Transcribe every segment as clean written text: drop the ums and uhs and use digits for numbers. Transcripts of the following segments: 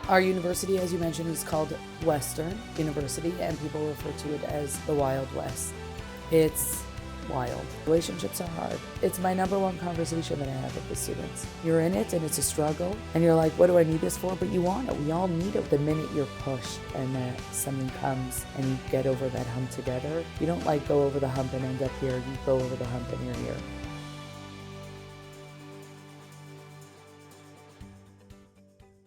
Our university, as you mentioned, is called Western University, and people refer to it as the Wild West. It's wild. Relationships are hard. It's my number one conversation that I have with the students. You're in it and it's a struggle, and you're like, what do I need this for? But you want it. We all need it. The minute you're pushed and that something comes and you get over that hump together, you don't like go over the hump and end up here. You go over the hump and you're here.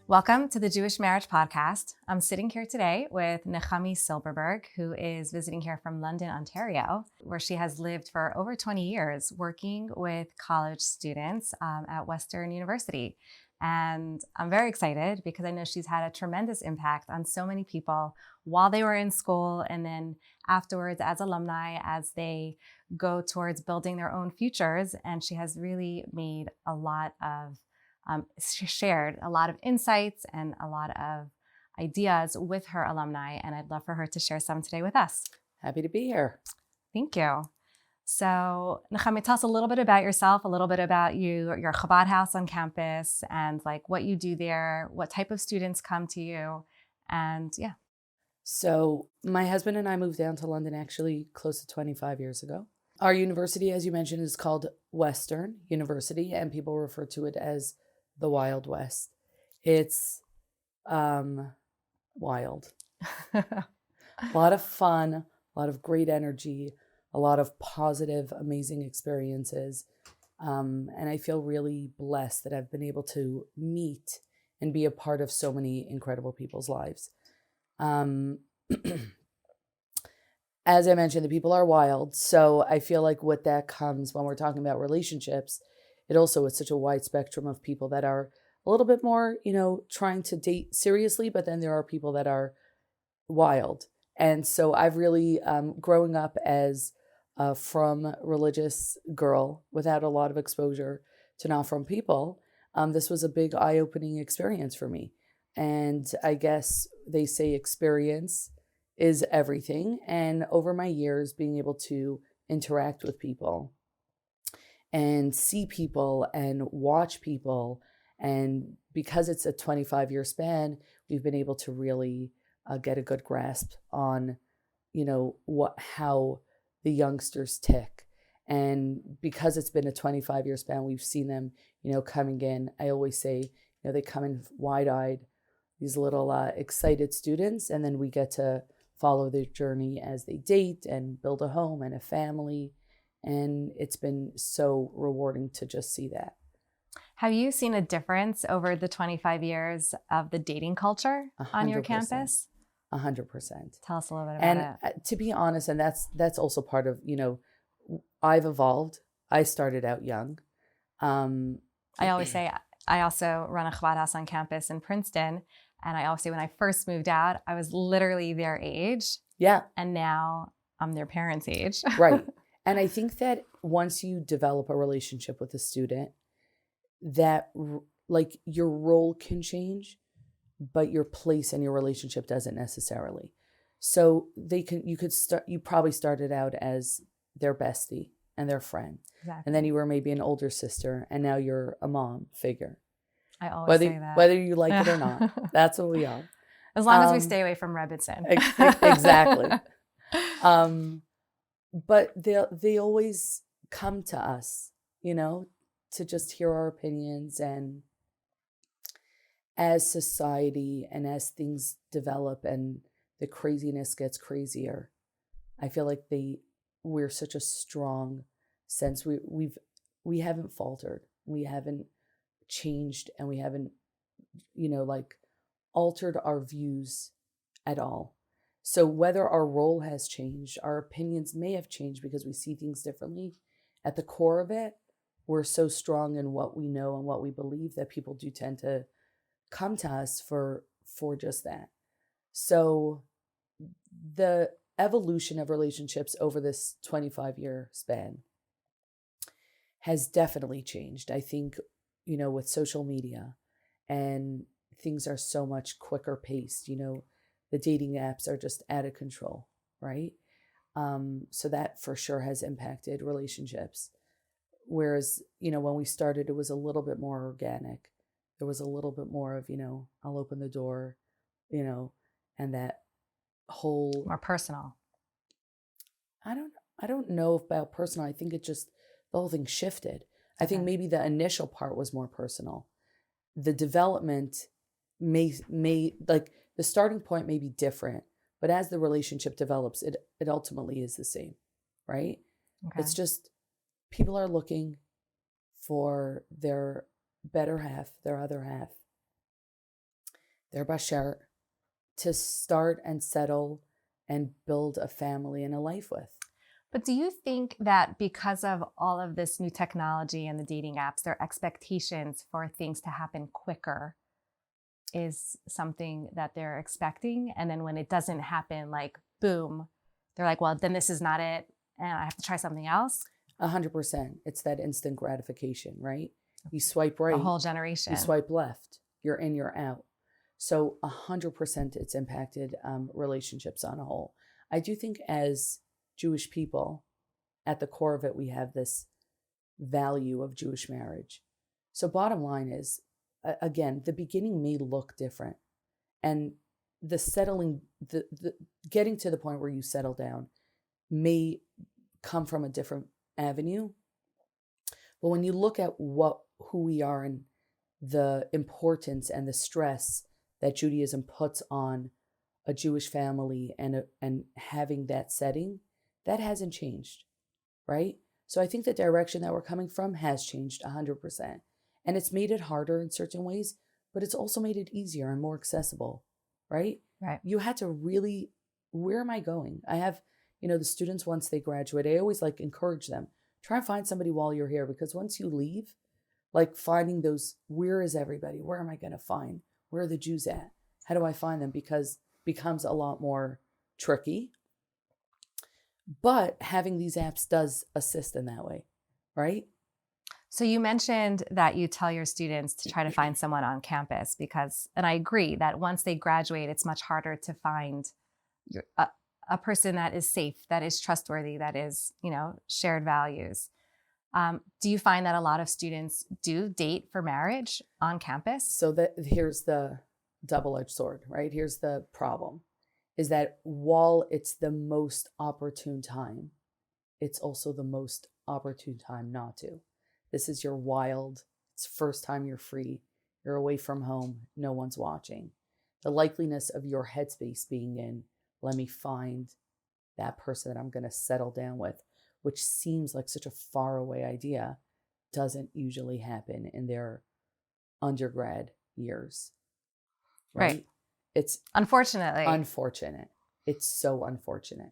Welcome to the Jewish Marriage Podcast. I'm sitting here today with Nechamie Silberberg, who is visiting here from London, Ontario, where she has lived for over 20 years working with college students at Western University. And I'm very excited because I know she's had a tremendous impact on so many people while they were in school and then afterwards as alumni as they go towards building their own futures. And she has really made a lot of shared a lot of insights and a lot of ideas with her alumni, and I'd love for her to share some today with us. Happy to be here. Thank you. So, Nechamie, tell us a little bit about yourself, a little bit about your Chabad house on campus, and like what you do there, what type of students come to you, and yeah. So, my husband and I moved down to London actually close to 25 years ago. Our university, as you mentioned, is called Western University, and people refer to it as the Wild West. It's wild. A lot of fun, a lot of great energy, a lot of positive, amazing experiences. And I feel really blessed that I've been able to meet and be a part of so many incredible people's lives. As I mentioned, the people are wild. So I feel like with that comes when we're talking about relationships, it also is such a wide spectrum of people that are a little bit more, trying to date seriously, but then there are people that are wild. And so I've really, growing up as a from religious girl without a lot of exposure to not from people, this was a big eye-opening experience for me. And I guess they say experience is everything. And over my years, being able to interact with people and see people and watch people. And because it's a 25-year span, we've been able to really get a good grasp on, how the youngsters tick. And because it's been a 25-year span, we've seen them, coming in. I always say, they come in wide-eyed, these little excited students, and then we get to follow their journey as they date and build a home and a family. And it's been so rewarding to just see that. Have you seen a difference over the 25 years of the dating culture 100%. on your campus? 100%. Tell us a little bit about it. And to be honest, and that's also part of, I've evolved. I started out young. I always say I also run a Chabad house on campus in Princeton. And I always say when I first moved out, I was literally their age. Yeah. And now I'm their parents' age. Right. And I think that once you develop a relationship with a student, that like your role can change, but your place in your relationship doesn't necessarily. So you probably started out as their bestie and their friend. Exactly. And then you were maybe an older sister, and now you're a mom figure. I always say that. Whether you like it or not, that's what we are. As long as we stay away from Rebbetzin. Exactly. But they always come to us, to just hear our opinions. And as society and as things develop and the craziness gets crazier, I feel like we're such a strong sense. We haven't faltered. We haven't changed, and we haven't, altered our views at all. So whether our role has changed, our opinions may have changed because we see things differently. At the core of it, we're so strong in what we know and what we believe that people do tend to come to us for just that. So the evolution of relationships over this 25-year span has definitely changed. I think, with social media, and things are so much quicker paced, the dating apps are just out of control, right? So that for sure has impacted relationships. Whereas, when we started, it was a little bit more organic. there was a little bit more of, I'll open the door, and that whole More personal. I don't know about personal. I think the whole thing shifted. I think maybe the initial part was more personal. The development may like the starting point may be different, but as the relationship develops, it ultimately is the same, right? Okay. It's just people are looking for their better half, their other half, their basher, to start and settle and build a family and a life with. But do you think that because of all of this new technology and the dating apps, their expectations for things to happen quicker is something that they're expecting? And then when it doesn't happen, like, boom, they're like, well, then this is not it, and I have to try something else? 100%. It's that instant gratification, right? You swipe right. A whole generation. You swipe left. You're in, you're out. So 100% it's impacted relationships on a whole. I do think as Jewish people, at the core of it, we have this value of Jewish marriage. So bottom line is, again, the beginning may look different. And the settling, the getting to the point where you settle down may come from a different avenue. But when you look at who we are and the importance and the stress that Judaism puts on a Jewish family and having that setting, that hasn't changed, right? So I think the direction that we're coming from has changed 100%. And it's made it harder in certain ways, but it's also made it easier and more accessible, right? Right. You had to really, where am I going? I have, the students, once they graduate, I always encourage them, try and find somebody while you're here, because once you leave, finding those, where is everybody? Where am I going to find? Where are the Jews at? How do I find them? Because it becomes a lot more tricky. But having these apps does assist in that way, right? So you mentioned that you tell your students to try to find someone on campus and I agree that once they graduate, it's much harder to find a person that is safe, that is trustworthy, that is, shared values. Do you find that a lot of students do date for marriage on campus? So here's the double-edged sword, right? Here's the problem, is that while it's the most opportune time, it's also the most opportune time not to. This is your wild, it's the first time you're free, you're away from home, no one's watching. The likeliness of your headspace being in, let me find that person that I'm going to settle down with, which seems like such a faraway idea, doesn't usually happen in their undergrad years. Right? It's unfortunately unfortunate. It's so unfortunate.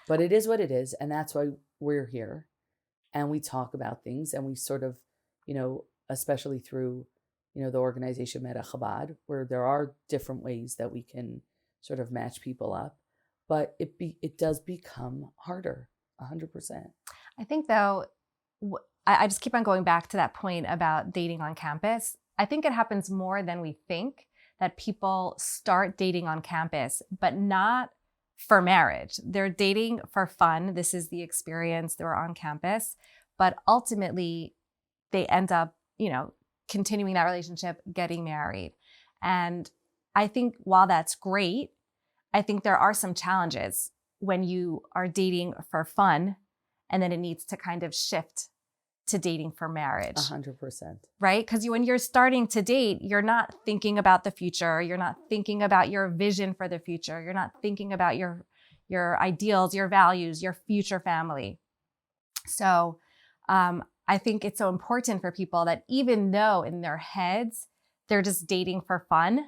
But it is what it is. And that's why we're here. And we talk about things, and we sort of, especially through, the organization A Chabad, where there are different ways that we can sort of match people up. But it does become harder, 100%. I think, though, I just keep on going back to that point about dating on campus. I think it happens more than we think, that people start dating on campus, but not for marriage. They're dating for fun. This is the experience. They're on campus, but ultimately they end up, continuing that relationship, getting married. And I think while that's great, I think there are some challenges when you are dating for fun and then it needs to kind of shift to dating for marriage. 100%. Right? Because when you're starting to date, you're not thinking about the future. You're not thinking about your vision for the future. You're not thinking about your ideals, your values, your future family. So I think it's so important for people that even though in their heads, they're just dating for fun,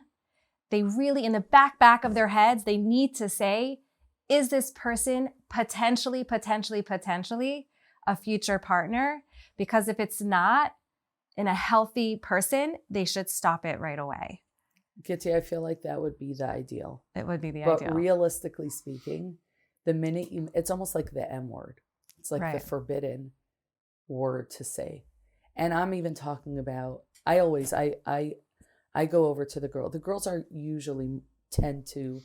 they really, in the back of their heads, they need to say, is this person potentially a future partner? Because if it's not in a healthy person, they should stop it right away. Kitty, I feel like that would be the ideal. It would be the ideal. But realistically speaking, the minute it's almost like the M word. It's like right. the forbidden word to say. And I'm even talking about, I go over to the girl. The girls usually tend to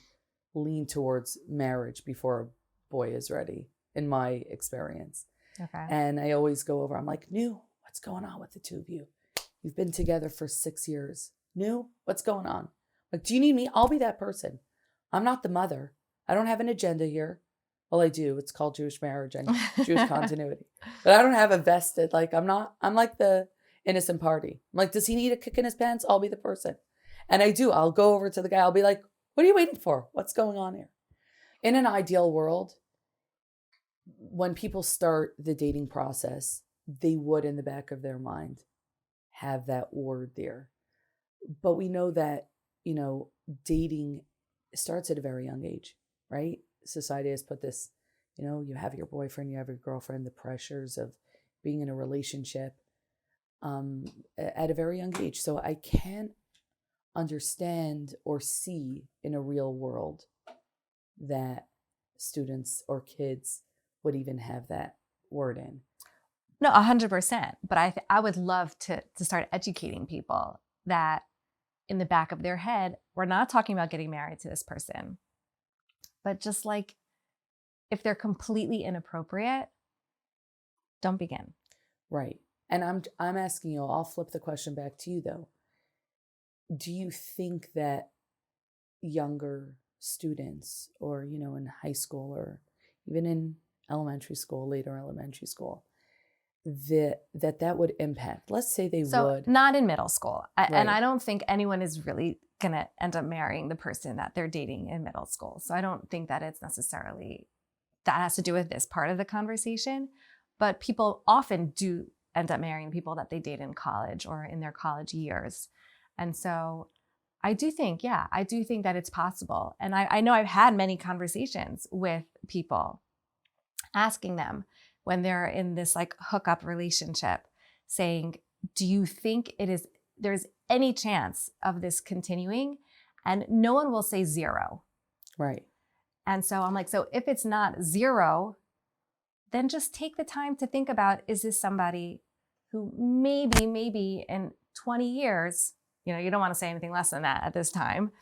lean towards marriage before a boy is ready, in my experience. Okay. And I always go over, I'm like, what's going on with the two of you? You've been together for 6 years. New? What's going on? Like, do you need me? I'll be that person. I'm not the mother. I don't have an agenda here. Well, I do. It's called Jewish marriage and Jewish continuity. But I don't have a vested, like, I'm like the innocent party. I'm like, does he need a kick in his pants? I'll be the person. And I do. I'll go over to the guy. I'll be like, what are you waiting for? What's going on here? In an ideal world, when people start the dating process, they would, in the back of their mind, have that word there. But we know that, dating starts at a very young age, right? Society has put this, you have your boyfriend, you have your girlfriend, the pressures of being in a relationship at a very young age. So I can't understand or see in a real world that students or kids would even have that word in. No, 100%. But I would love to start educating people that in the back of their head, we're not talking about getting married to this person, but just like if they're completely inappropriate, don't begin. Right. And I'm asking you, I'll flip the question back to you though. Do you think that younger students or, in high school or even in elementary school, later elementary school, that would impact? Let's say they would. Not in middle school. Right. And I don't think anyone is really going to end up marrying the person that they're dating in middle school. So I don't think that it's necessarily, that has to do with this part of the conversation. But people often do end up marrying people that they date in college or in their college years. And so I do think that it's possible. And I know I've had many conversations with people asking them when they're in this like hookup relationship saying, do you think there's any chance of this continuing? And no one will say zero. Right. And so I'm like, so if it's not zero, then just take the time to think about, is this somebody who maybe in 20 years, you don't want to say anything less than that at this time,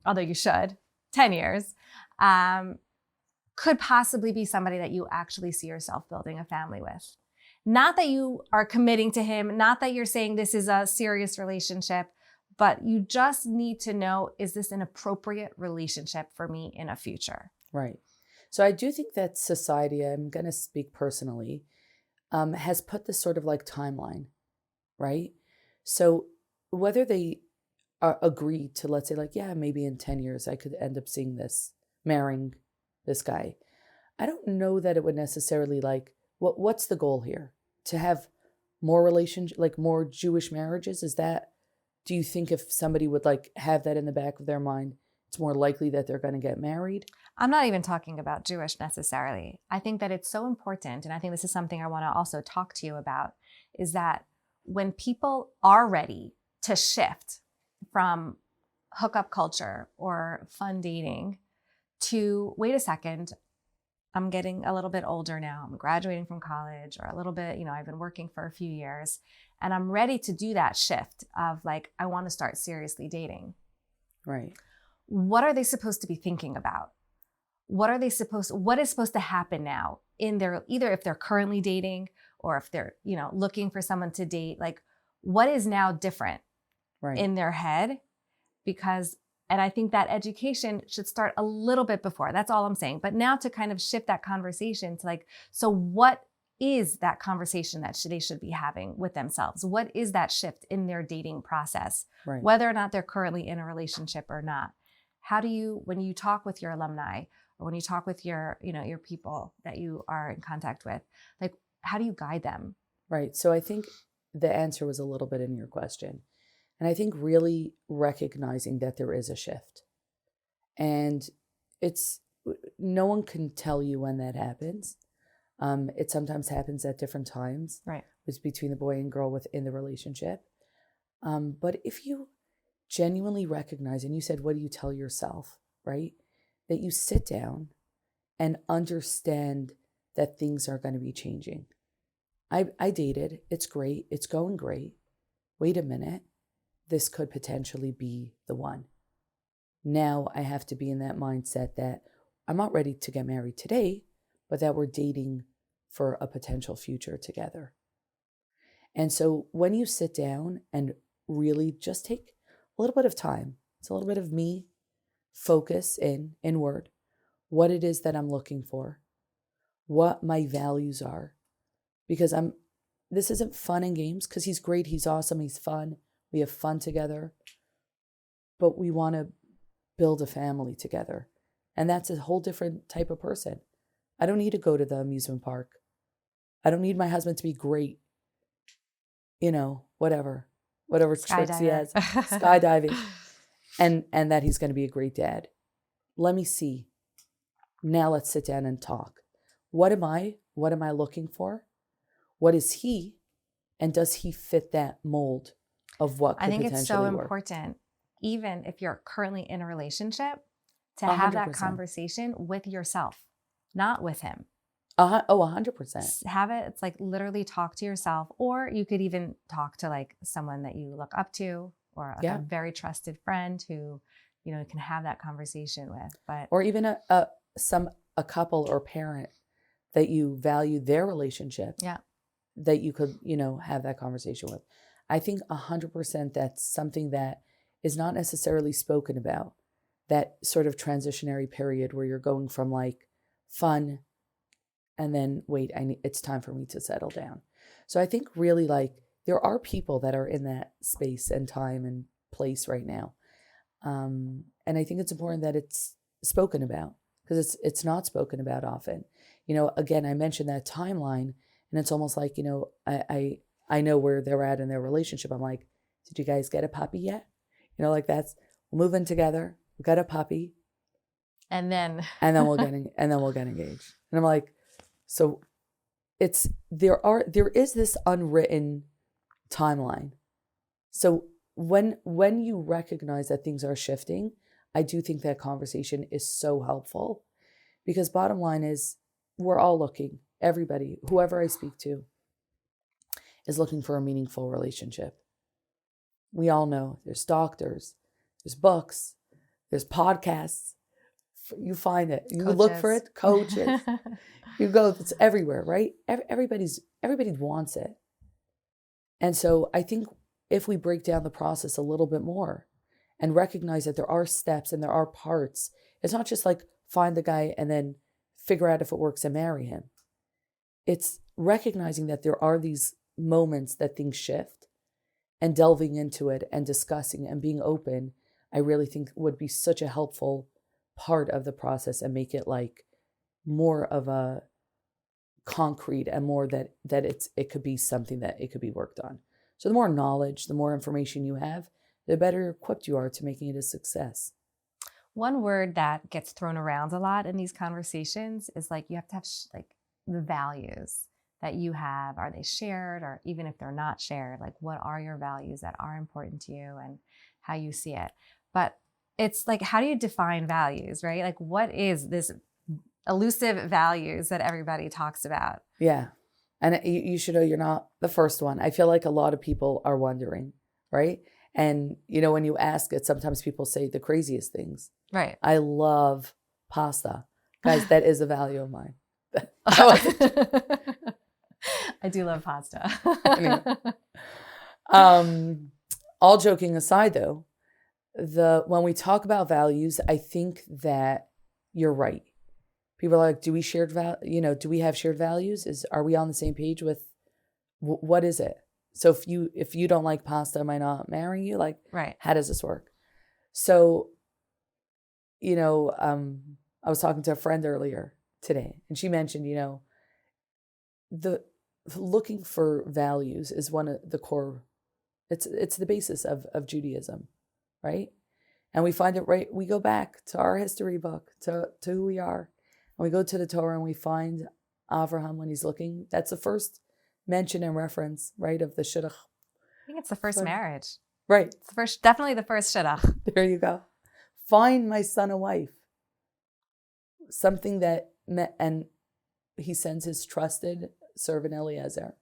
although you should, 10 years, could possibly be somebody that you actually see yourself building a family with. Not that you are committing to him, not that you're saying this is a serious relationship, but you just need to know, is this an appropriate relationship for me in a future? Right. So I do think that society, I'm going to speak personally, has put this sort of like timeline, right? So whether they agree to, let's say like, yeah, maybe in 10 years, I could end up marrying this guy. I don't know that it would necessarily like, what's the goal here? To have more more Jewish marriages? Do you think if somebody would like have that in the back of their mind, it's more likely that they're going to get married? I'm not even talking about Jewish necessarily. I think that it's so important, and I think this is something I want to also talk to you about, is that when people are ready to shift from hookup culture or fun dating to, wait a second, I'm getting a little bit older now. I'm graduating from college, or a little bit, I've been working for a few years, and I'm ready to do that shift of like, I want to start seriously dating. Right. What are they supposed to be thinking about? What is supposed to happen now in their, either if they're currently dating or if they're, looking for someone to date, like what is now different in their head? And I think that education should start a little bit before. That's all I'm saying. But now to kind of shift that conversation to like, so what is that conversation that they should be having with themselves? What is that shift in their dating process? Right. Whether or not they're currently in a relationship or not. How do you, when you talk with your alumni or when you talk with your, your people that you are in contact with, like, how do you guide them? Right. So I think the answer was a little bit in your question. And I think really recognizing that there is a shift. And no one can tell you when that happens. It sometimes happens at different times. Right. It's between the boy and girl within the relationship. But if you genuinely recognize, and you said, what do you tell yourself, right? That you sit down and understand that things are going to be changing. I dated. It's great. It's going great. Wait a minute. This could potentially be the one. Now I have to be in that mindset that I'm not ready to get married today, but that we're dating for a potential future together. And so when you sit down and really just take a little bit of time, it's a little bit of me, focus inward, what it is that I'm looking for, what my values are, because this isn't fun and games, because he's great, he's awesome, he's fun, we have fun together, but we want to build a family together. And that's a whole different type of person. I don't need to go to the amusement park. I don't need my husband to be great, whatever tricks he has, skydiving, and that he's going to be a great dad. Let me see. Now let's sit down and talk. What am I looking for? What is he? And does he fit that mold of what could potentially work? I think it's so important, even if you're currently in a relationship, to have 100%. that conversation with yourself, not with him. 100%. Have it. It's like literally talk to yourself, or you could even talk to like someone that you look up to, or like a very trusted friend who, can have that conversation with. Or even a couple or parent that you value their relationship. Yeah. That you could, have that conversation with. I think 100% that's something that is not necessarily spoken about. That sort of transitionary period where you're going from like fun and then wait, it's time for me to settle down. So I think really like there are people that are in that space and time and place right now. And I think it's important that it's spoken about, because it's not spoken about often. Again, I mentioned that timeline, and it's almost like, I know where they're at in their relationship. I'm like, did you guys get a puppy yet? Like we'll move in together. We got a puppy. And then we'll get engaged. And I'm like, so there is this unwritten timeline. So when you recognize that things are shifting, I do think that conversation is so helpful, because bottom line is we're all looking, everybody, whoever I speak to is looking for a meaningful relationship. We all know there's doctors, there's books, there's podcasts. You find it. You coaches. Look for it. Coaches. You go. It's everywhere, right? Everybody wants it. And so I think if we break down the process a little bit more and recognize that there are steps and there are parts, it's not just like find the guy and then figure out if it works and marry him. It's recognizing that there are these moments that things shift, and delving into it and discussing and being open, I really think would be such a helpful part of the process, and make it like more of a concrete and more that it could be something that it could be worked on. So the more knowledge, the more information you have, the better equipped you are to making it a success. One word that gets thrown around a lot in these conversations is like, you have to have like the values that you have. Are they shared? Or even if they're not shared, like what are your values that are important to you and how you see it? But it's like, how do you define values, right? Like, what is this elusive values that everybody talks about? Yeah. And you should know you're not the first one. I feel like a lot of people are wondering, right? And, when you ask it, sometimes people say the craziest things. Right. I love pasta. Guys, that is a value of mine. I do love pasta. All joking aside, though, when we talk about values, I think that you're right. People are like, do we have shared values? Are we on the same page with what is it? So if you don't like pasta, am I not marrying you? Like, right. How does this work? So, I was talking to a friend earlier today, and she mentioned, the looking for values is one of the core. It's the basis of Judaism, right? And we find it right. We go back to our history book, to who we are, and we go to the Torah and we find Avraham when he's looking. That's the first mention and reference, right, of the shidduch. I think it's the first marriage. Right. It's definitely the first shidduch. There you go. Find my son a wife. Something that met, and he sends his trusted servant Eliezer.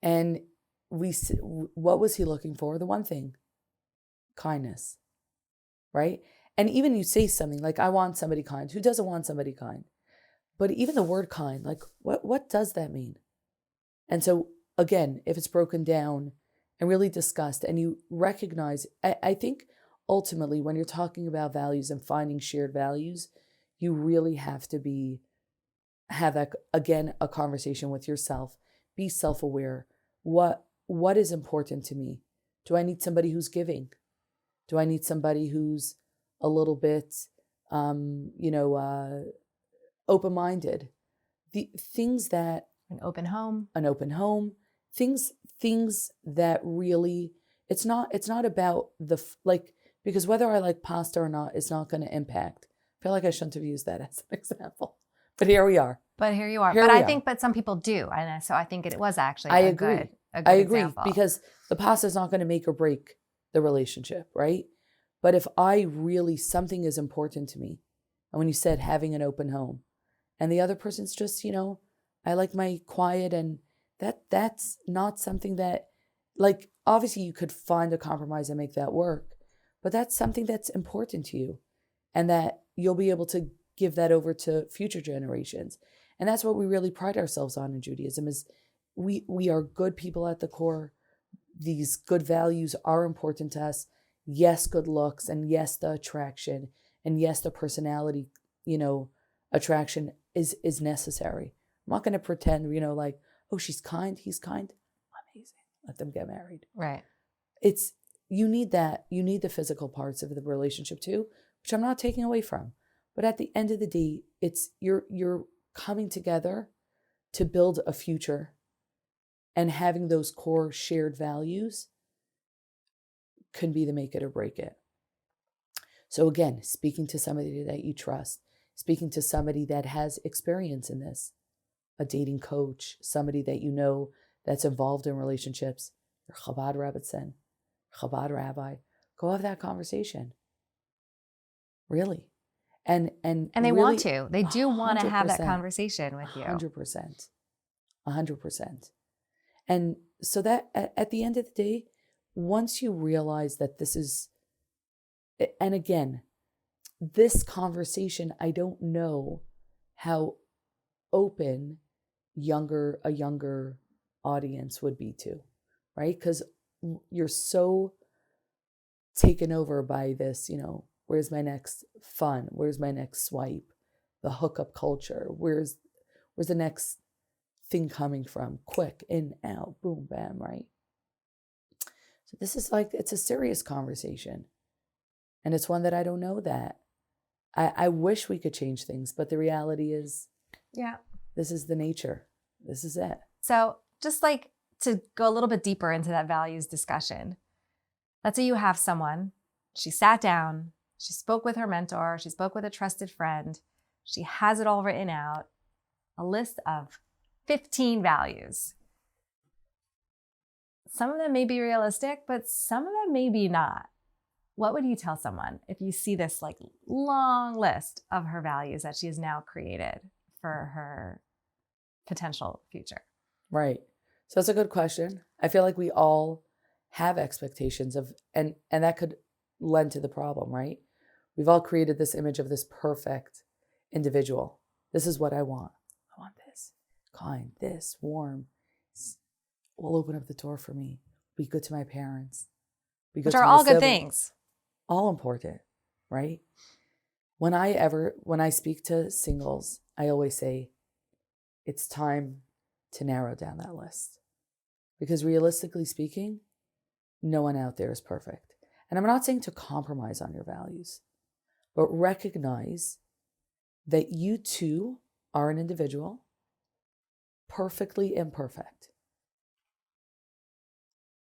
And what was he looking for? The one thing, kindness, right? And even you say something like, I want somebody kind. Who doesn't want somebody kind? But even the word kind, like what does that mean? And so again, if it's broken down and really discussed and you recognize, I think ultimately when you're talking about values and finding shared values, you really have to have a conversation with yourself. Be self-aware. What is important to me? Do I need somebody who's giving? Do I need somebody who's a little bit, open-minded? The things that An open home, things that really, it's not about because whether I like pasta or not is not going to impact. I feel like I shouldn't have used that as an example, but here we are. But here you are. But some people do, and so I think it was actually a good example. Because the pasta is not going to make or break the relationship, right? But if something is important to me, and when you said having an open home, and the other person's just, I like my quiet, and that's not something that, obviously you could find a compromise and make that work, but that's something that's important to you, and that you'll be able to give that over to future generations. And that's what we really pride ourselves on in Judaism is we are good people at the core. These good values are important to us. Yes, good looks, and yes, the attraction, and yes, the personality, attraction is necessary. I'm not going to pretend, oh, she's kind, he's kind. Amazing. Let them get married. Right. You need that. You need the physical parts of the relationship too, which I'm not taking away from. But at the end of the day, it's you're coming together to build a future, and having those core shared values can be the make it or break it. So again, speaking to somebody that you trust, speaking to somebody that has experience in this, a dating coach, somebody that you know that's involved in relationships, your Chabad Rebbetzin, Chabad rabbi, go have that conversation. Really. And they really, want to. They do want to have that 100%, conversation with you. 100%. And so that at the end of the day, once you realize that this is, and again, this conversation, I don't know how open a younger audience would be to, right? Because you're so taken over by this, where's my next fun? Where's my next swipe? The hookup culture. Where's the next thing coming from? Quick, in, out, boom, bam, right? So this is it's a serious conversation. And it's one that I don't know that. I wish we could change things, but the reality is, this is the nature. This is it. So just to go a little bit deeper into that values discussion, let's say you have someone, she sat down, she spoke with her mentor, she spoke with a trusted friend, she has it all written out, a list of 15 values. Some of them may be realistic, but some of them may be not. What would you tell someone if you see this long list of her values that she has now created for her potential future? Right. So that's a good question. I feel like we all have expectations of, and that could lend to the problem, right? We've all created this image of this perfect individual. This is what I want. I want this, kind, this, warm. Will open up the door for me. Be good to my parents. Which are all good things. All important, right? When I speak to singles, I always say, it's time to narrow down that list. Because realistically speaking, no one out there is perfect. And I'm not saying to compromise on your values, but recognize that you too are an individual, perfectly imperfect.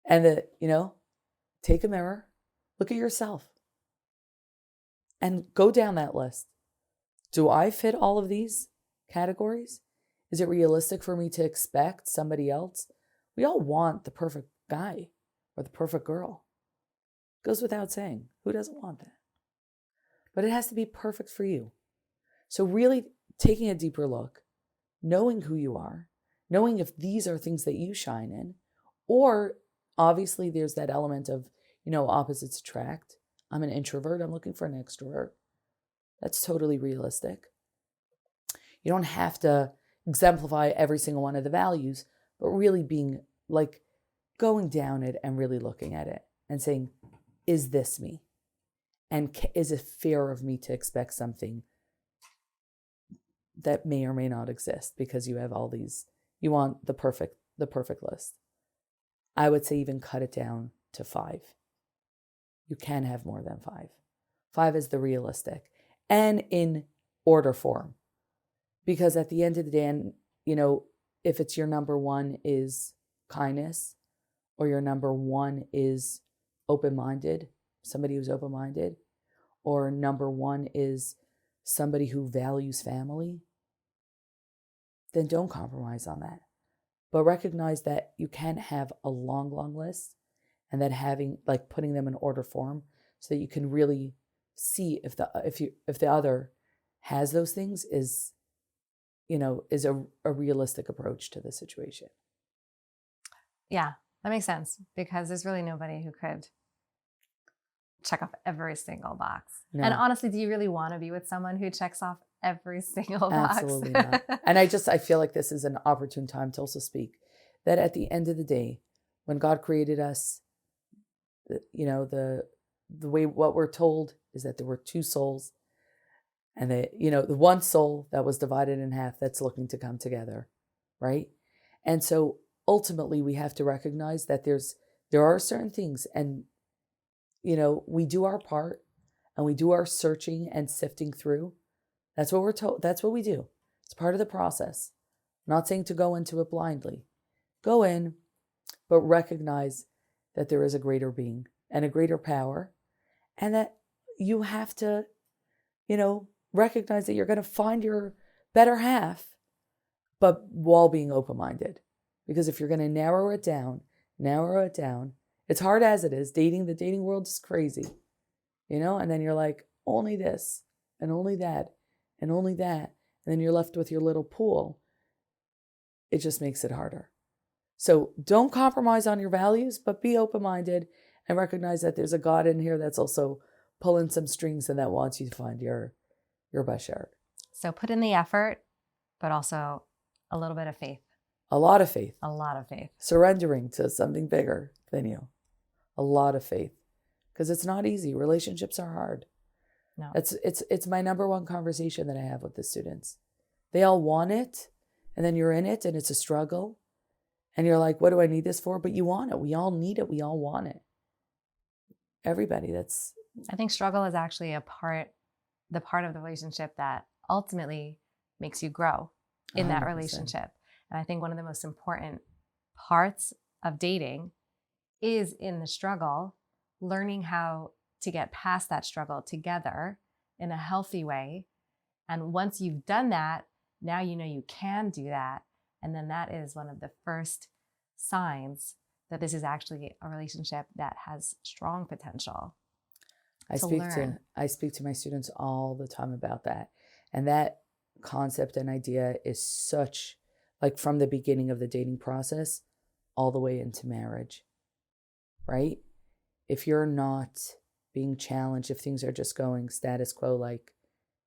And that, take a mirror, look at yourself, and go down that list. Do I fit all of these categories? Is it realistic for me to expect somebody else? We all want the perfect guy or the perfect girl. Goes without saying. Who doesn't want that? But it has to be perfect for you. So really taking a deeper look, knowing who you are, knowing if these are things that you shine in, or obviously there's that element of, opposites attract. I'm an introvert. I'm looking for an extrovert. That's totally realistic. You don't have to exemplify every single one of the values, but really being like going down it and really looking at it and saying, is this me? And is it fair of me to expect something that may or may not exist because you have all these, you want the perfect list. I would say even cut it down to 5. You can have more than 5. 5 is the realistic and in order form. Because at the end of the day, and if it's your number 1 is kindness, or your number 1 is open-minded, somebody who's open-minded, or number 1 is somebody who values family, then don't compromise on that. But recognize that you can have a long, long list, and that putting them in order form so that you can really see if the other has those things is a realistic approach to the situation. Yeah, that makes sense, because there's really nobody who could check off every single box. No. And honestly, do you really want to be with someone who checks off every single box? Absolutely not. And I feel like this is an opportune time to also speak that at the end of the day, when God created us, the way what we're told is that there were 2 souls, and that, the one soul that was divided in half that's looking to come together, right? And so ultimately we have to recognize that there are certain things, and we do our part and we do our searching and sifting through. That's what we're told. That's what we do. It's part of the process. I'm not saying to go into it blindly. Go in, but recognize that there is a greater being and a greater power, and that you have to, recognize that you're going to find your better half, but while being open-minded. Because if you're going to narrow it down, it's hard as it is. The dating world is crazy, and then you're like, only this and only that and only that. And then you're left with your little pool. It just makes it harder. So don't compromise on your values, but be open-minded and recognize that there's a God in here that's also pulling some strings and that wants you to find your bashert. So put in the effort, but also a little bit of faith. A lot of faith. A lot of faith. Surrendering to something bigger than you. A lot of faith. Because it's not easy. Relationships are hard. No. It's my number 1 conversation that I have with the students. They all want it, and then you're in it, and it's a struggle. And you're like, what do I need this for? But you want it. We all need it. We all want it. Everybody. I think struggle is actually the part of the relationship that ultimately makes you grow in 100%. That relationship. And I think one of the most important parts of dating is in the struggle, learning how to get past that struggle together in a healthy way. And once you've done that, now you can do that. And then that is one of the first signs that this is actually a relationship that has strong potential. I speak to my students all the time about that. And that concept and idea is such, like, from the beginning of the dating process all the way into marriage, right? If you're not being challenged, if things are just going status quo, like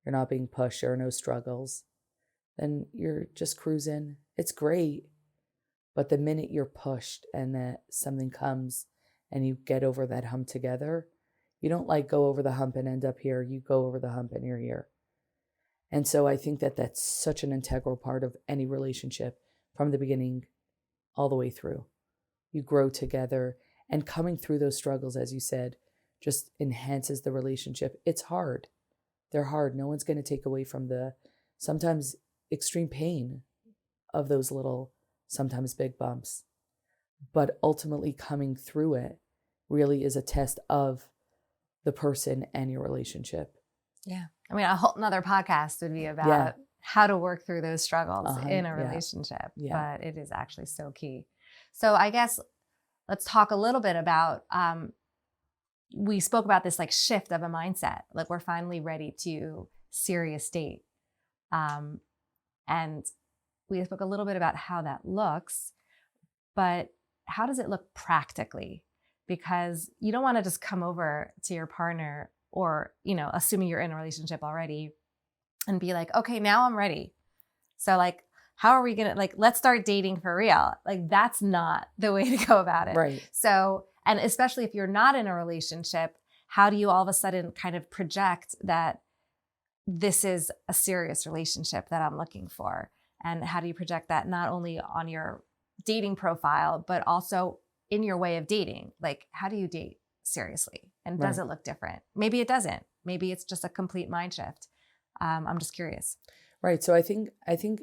you're not being pushed, there are no struggles, then you're just cruising. It's great. But the minute you're pushed and that something comes and you get over that hump together, you don't go over the hump and end up here. You go over the hump and you're here. And so I think that that's such an integral part of any relationship from the beginning all the way through. You grow together, and coming through those struggles, as you said, just enhances the relationship. It's hard. They're hard. No one's going to take away from the sometimes extreme pain of those little, sometimes big bumps. But ultimately coming through it really is a test of the person and your relationship. Yeah. I mean, a whole nother podcast would be about how to work through those struggles in a relationship. Yeah. But it is actually so key. So I guess let's talk a little bit about, we spoke about this shift of a mindset. We're finally ready to serious date. And we spoke a little bit about how that looks, but how does it look practically? Because you don't want to just come over to your partner or, assuming you're in a relationship already and be like, okay, now I'm ready. So how are we going to, like, let's start dating for real. Like, that's not the way to go about it. Right. So, and especially if you're not in a relationship, how do you all of a sudden kind of project that this is a serious relationship that I'm looking for? And how do you project that not only on your dating profile, but also in your way of dating? Like, how do you date seriously? And does it look different? Maybe it doesn't. Maybe it's just a complete mind shift. I'm just curious. Right. So I think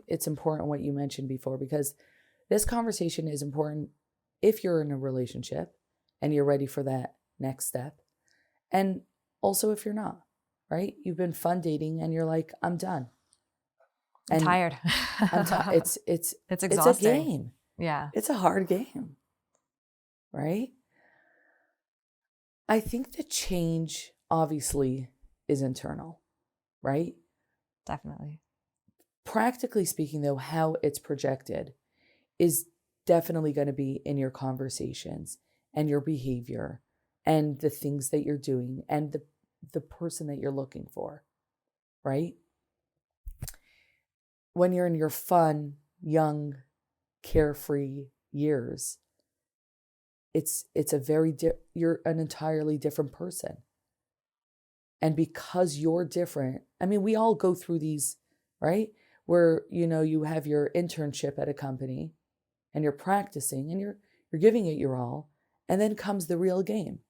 it's important what you mentioned before, because this conversation is important if you're in a relationship and you're ready for that next step. And also if you're not, right? You've been fun dating and you're like, I'm done. I'm tired. It's exhausting. It's a game. Yeah. It's a hard game. Right? I think the change obviously is internal, right? Definitely. Practically speaking, though, how it's projected is definitely going to be in your conversations and your behavior and the things that you're doing and the person that you're looking for, right? When you're in your fun, young, carefree years, it's you're an entirely different person. And because you're different, I mean, we all go through these, right? Where, you have your internship at a company and you're practicing and you're giving it your all. And then comes the real game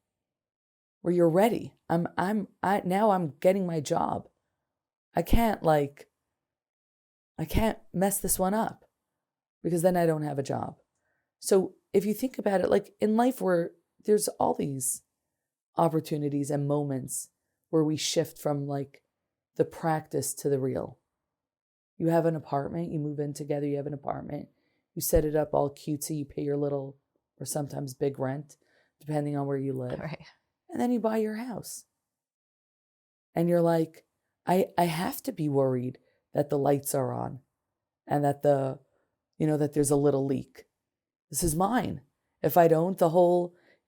where you're ready. Now I'm getting my job. I can't mess this one up because then I don't have a job. So if you think about it, like in life where there's all these opportunities and moments where we shift from like the practice to the real. You have an apartment, you move in together, you have an apartment, you set it up all cutesy, you pay your little or sometimes big rent, depending on where you live. Right. And then you buy your house. And you're like, I have to be worried that the lights are on and that that there's a little leak. This is mine. If I don't,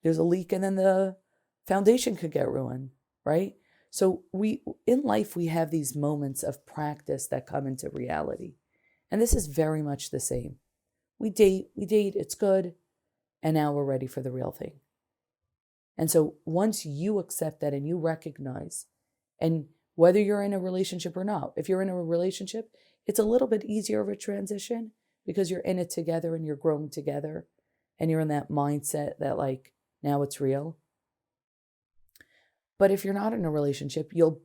there's a leak and then the foundation could get ruined, right? So in life, we have these moments of practice that come into reality. And this is very much the same. We date, it's good. And now we're ready for the real thing. And so once you accept that and you recognize, and whether you're in a relationship or not, if you're in a relationship, it's a little bit easier of a transition because you're in it together and you're growing together and you're in that mindset that like, now it's real. But if you're not in a relationship, you'll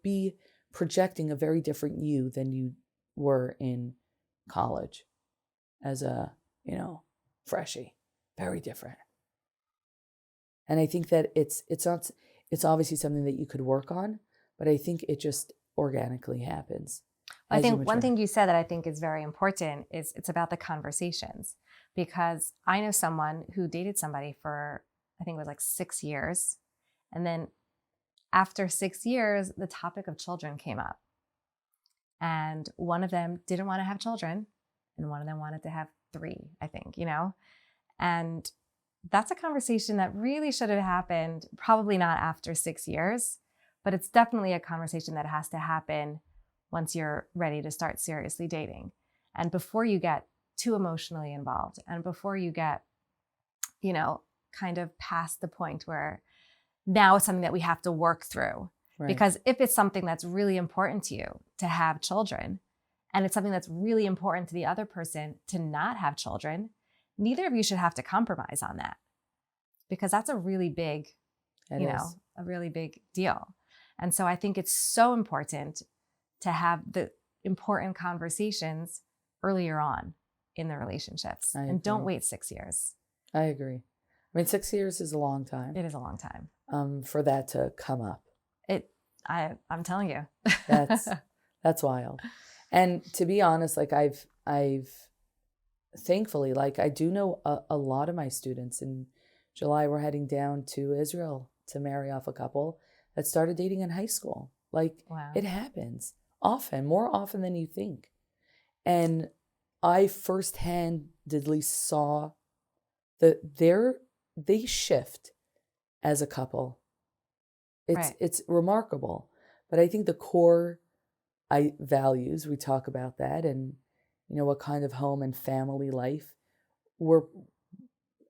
be projecting a very different you than you were in college as a, freshie. Very different. And I think that it's obviously something that you could work on, but I think it just organically happens. I think one thing you said that I think is very important is it's about the conversations, because I know someone who dated somebody for, I think it was like 6 years. And then after 6 years, the topic of children came up. And one of them didn't want to have children, and one of them wanted to have 3, I think, And that's a conversation that really should have happened, probably not after 6 years, but it's definitely a conversation that has to happen once you're ready to start seriously dating. And before you get too emotionally involved and before you get, kind of past the point where now it's something that we have to work through. Right. Because if it's something that's really important to you to have children, and it's something that's really important to the other person to not have children, neither of you should have to compromise on that, because that's a really big, a really big deal. And so I think it's so important to have the important conversations earlier on in the relationships. And don't wait 6 years. I agree. I mean, 6 years is a long time. It is a long time. For that to come up. I'm telling you. That's wild. And to be honest, like I've thankfully, like I do know a lot of my students. In July, we're heading down to Israel to marry off a couple that started dating in high school. Like, wow. It happens often, more often than you think. And I first-handedly saw that they shift as a couple. It's remarkable. But I think the core values, we talk about that, and what kind of home and family life were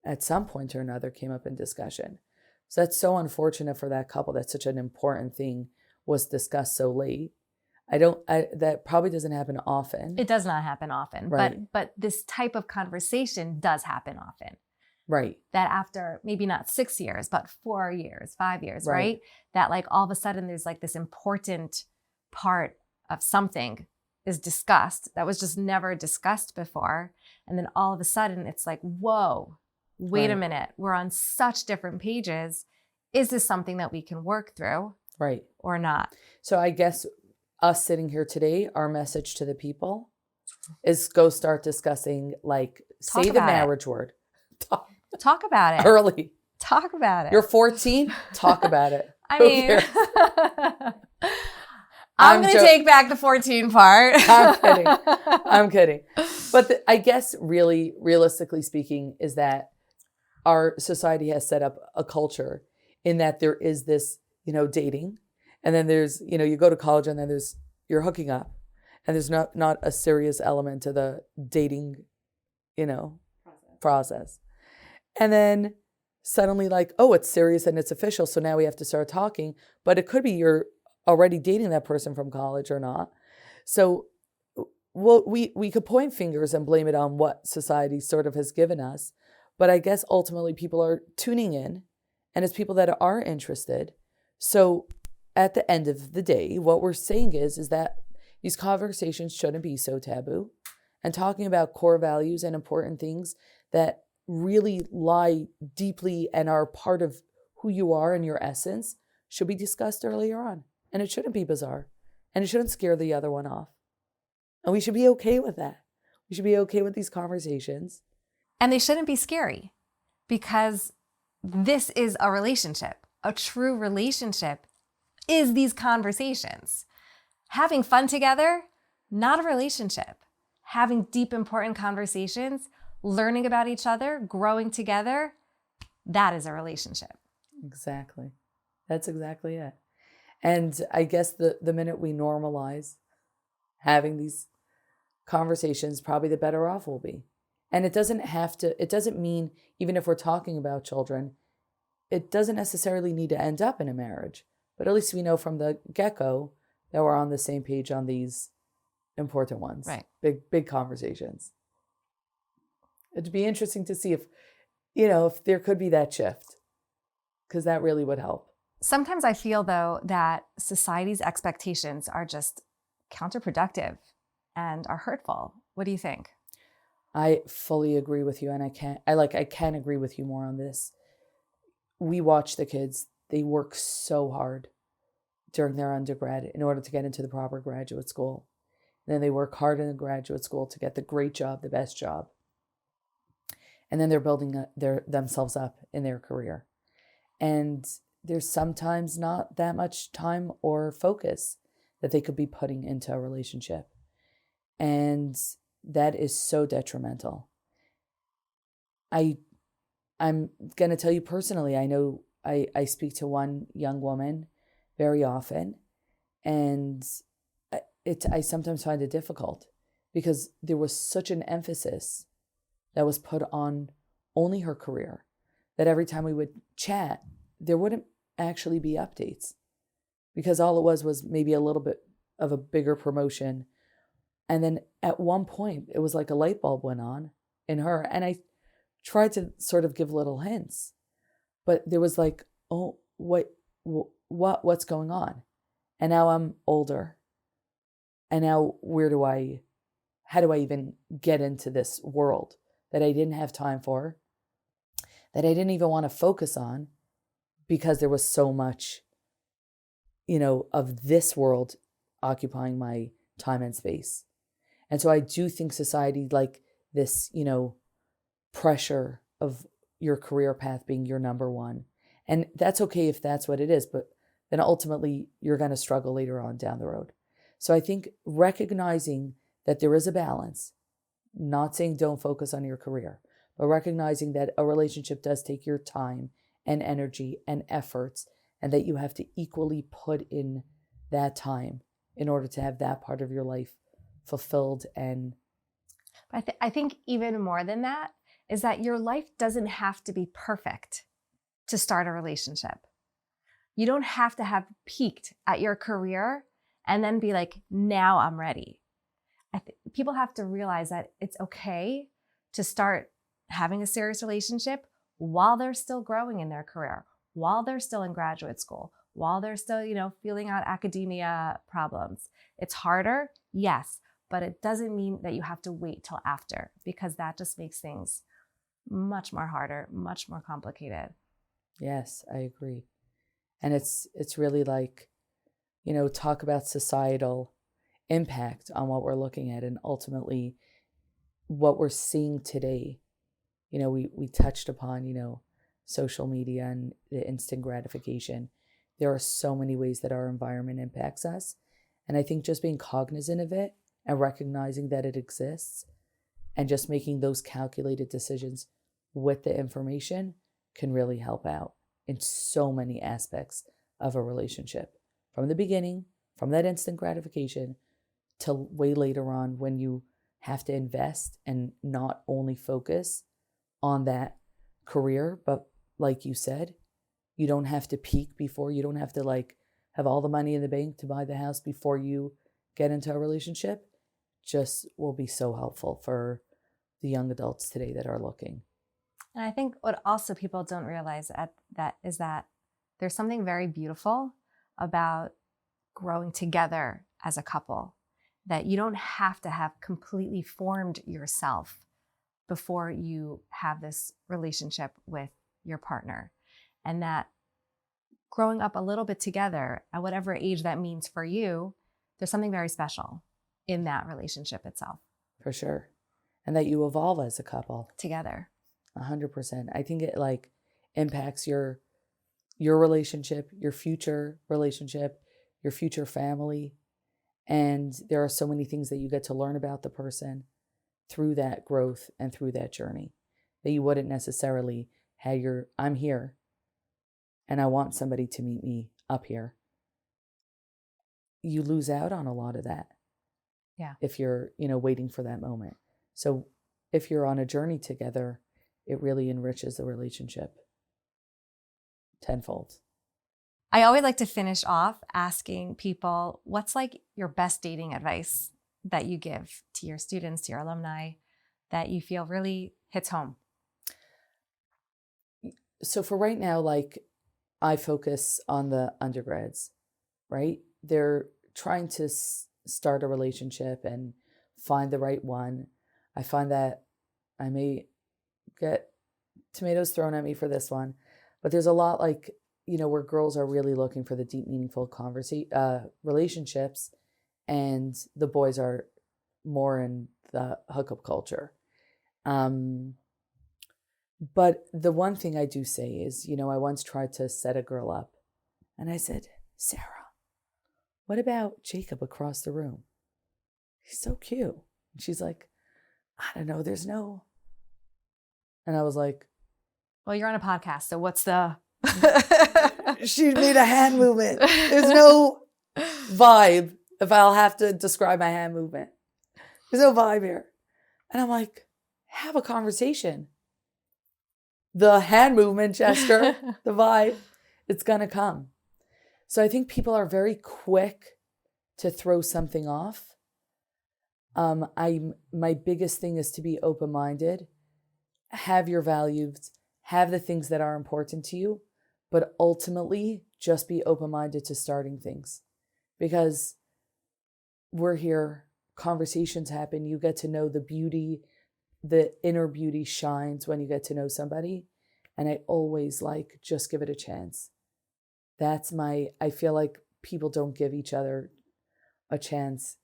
at some point or another came up in discussion. So that's so unfortunate for that couple that such an important thing was discussed so late. That probably doesn't happen often. It does not happen often, Right. but this type of conversation does happen often. Right. That after maybe not 6 years, but 4 years, 5 years, right? That like all of a sudden there's like this important part of something is discussed that was just never discussed before. And then all of a sudden it's like, whoa, wait a minute. We're on such different pages. Is this something that we can work through? Right. Or not? So I guess us sitting here today, our message to the people is go start discussing, like, say the marriage word. Talk about it. Early. Talk about it. You're 14, talk about it. I mean, I'm going to take back the 14 part. I'm kidding. But I guess really, realistically speaking, is that our society has set up a culture in that there is this, dating. And then there's, you go to college and then you're hooking up. And there's not a serious element to the dating, process. And then suddenly like, oh, it's serious and it's official. So now we have to start talking. But it could be you're already dating that person from college or not. So we could point fingers and blame it on what society sort of has given us. But I guess ultimately people are tuning in, and it's people that are interested. So at the end of the day, what we're saying is that these conversations shouldn't be so taboo, and talking about core values and important things that really lie deeply and are part of who you are and your essence should be discussed earlier on. And it shouldn't be bizarre, and it shouldn't scare the other one off. And we should be okay with that. We should be okay with these conversations. And they shouldn't be scary, because this is a relationship. A true relationship is these conversations. Having fun together, not a relationship. Having deep, important conversations, learning about each other, growing together, that is a relationship. Exactly. That's exactly it. And I guess the minute we normalize having these conversations, probably the better off we'll be. And it doesn't mean, even if we're talking about children, it doesn't necessarily need to end up in a marriage. But at least we know from the get-go that we're on the same page on these important ones. Right. Big conversations. It'd be interesting to see if there could be that shift, because that really would help. Sometimes I feel, though, that society's expectations are just counterproductive and are hurtful. What do you think? I fully agree with you, and I can't agree with you more on this. We watch the kids. They work so hard during their undergrad in order to get into the proper graduate school. And then they work hard in the graduate school to get the great job, the best job. And then they're building themselves up in their career. And there's sometimes not that much time or focus that they could be putting into a relationship. And that is so detrimental. I'm going to tell you personally, I know I speak to one young woman very often, and I sometimes find it difficult because there was such an emphasis that was put on only her career that every time we would chat, there wouldn't actually be updates, because all it was maybe a little bit of a bigger promotion. And then at one point, it was like a light bulb went on in her. And I tried to sort of give little hints, but there was like, oh, what's going on? And now I'm older. And now how do I even get into this world that I didn't have time for, that I didn't even want to focus on, because there was so much, of this world occupying my time and space. And so I do think society, like this, pressure of your career path being your number one. And that's okay if that's what it is, but then ultimately you're going to struggle later on down the road. So I think recognizing that there is a balance, not saying don't focus on your career, but recognizing that a relationship does take your time and energy and efforts, and that you have to equally put in that time in order to have that part of your life fulfilled and But I think even more than that is that your life doesn't have to be perfect to start a relationship. You don't have to have peaked at your career and then be like, now I'm ready. People have to realize that it's okay to start having a serious relationship while they're still growing in their career, while they're still in graduate school, while they're still, feeling out academia problems. It's harder, yes, but it doesn't mean that you have to wait till after, because that just makes things much more harder, much more complicated. Yes, I agree. And it's really like, talk about societal impact on what we're looking at, and ultimately what we're seeing today. We touched upon, social media and the instant gratification. There are so many ways that our environment impacts us. And I think just being cognizant of it and recognizing that it exists and just making those calculated decisions with the information can really help out in so many aspects of a relationship. From the beginning, from that instant gratification, till way later on when you have to invest and not only focus on that career, but like you said, you don't have to peak before, you don't have to have all the money in the bank to buy the house before you get into a relationship. Just will be so helpful for the young adults today that are looking. And I think what also people don't realize is that there's something very beautiful about growing together as a couple, that you don't have to have completely formed yourself before you have this relationship with your partner. And that growing up a little bit together, at whatever age that means for you, there's something very special in that relationship itself. For sure. And that you evolve as a couple. Together. 100%. I think it impacts your relationship, your future relationship, your future family. And there are so many things that you get to learn about the person through that growth and through that journey that you wouldn't necessarily have I'm here and I want somebody to meet me up here. You lose out on a lot of that. Yeah. If you're, waiting for that moment. So if you're on a journey together, it really enriches the relationship tenfold. I always like to finish off asking people, what's your best dating advice that you give to your students, to your alumni, that you feel really hits home? So for right now, I focus on the undergrads, right? They're trying to start a relationship and find the right one. I find that I may get tomatoes thrown at me for this one, but there's a lot where girls are really looking for the deep, meaningful relationships, and the boys are more in the hookup culture. But the one thing I do say is, I once tried to set a girl up, and I said, Sarah, what about Jacob across the room? He's so cute. And she's like, I don't know, there's no. And I was like, well, you're on a podcast, so what's the... She made a hand movement. There's no vibe if I'll have to describe my hand movement. There's no vibe here. And I'm like, have a conversation. The hand movement gesture, the vibe, it's going to come. So I think people are very quick to throw something off. My biggest thing is to be open-minded, have your values, have the things that are important to you, but ultimately just be open-minded to starting things, because we're here, conversations happen, you get to know the beauty, the inner beauty shines when you get to know somebody. And I always just give it a chance. I feel like people don't give each other a chance.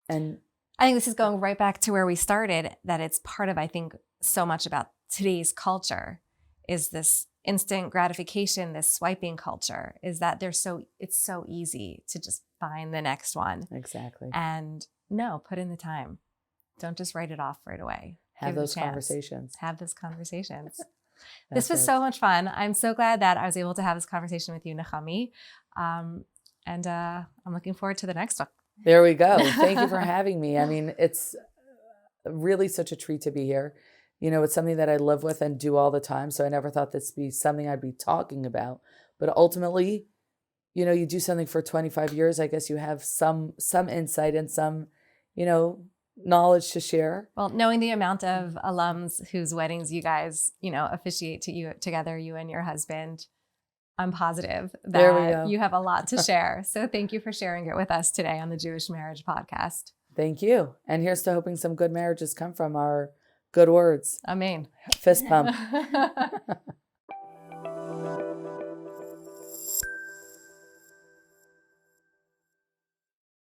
And I think this is going right back to where we started, that it's part of, I think, so much about today's culture is this instant gratification, this swiping culture, is that it's so easy to just find the next one. Exactly. And no, put in the time. Don't just write it off right away. Have those conversations. Have those conversations. This was so much fun. I'm so glad that I was able to have this conversation with you, Nechamie. And I'm looking forward to the next one. There we go. Thank you for having me. I mean, really such a treat to be here. It's something that I live with and do all the time. So I never thought this would be something I'd be talking about. But ultimately, you do something for 25 years. I guess you have some insight and some, knowledge to share. Well, knowing the amount of alums whose weddings you guys, officiate together, you and your husband, I'm positive that you have a lot to share. So thank you for sharing it with us today on the Jewish Marriage Podcast. Thank you. And here's to hoping some good marriages come from our good words. Amen. Fist pump.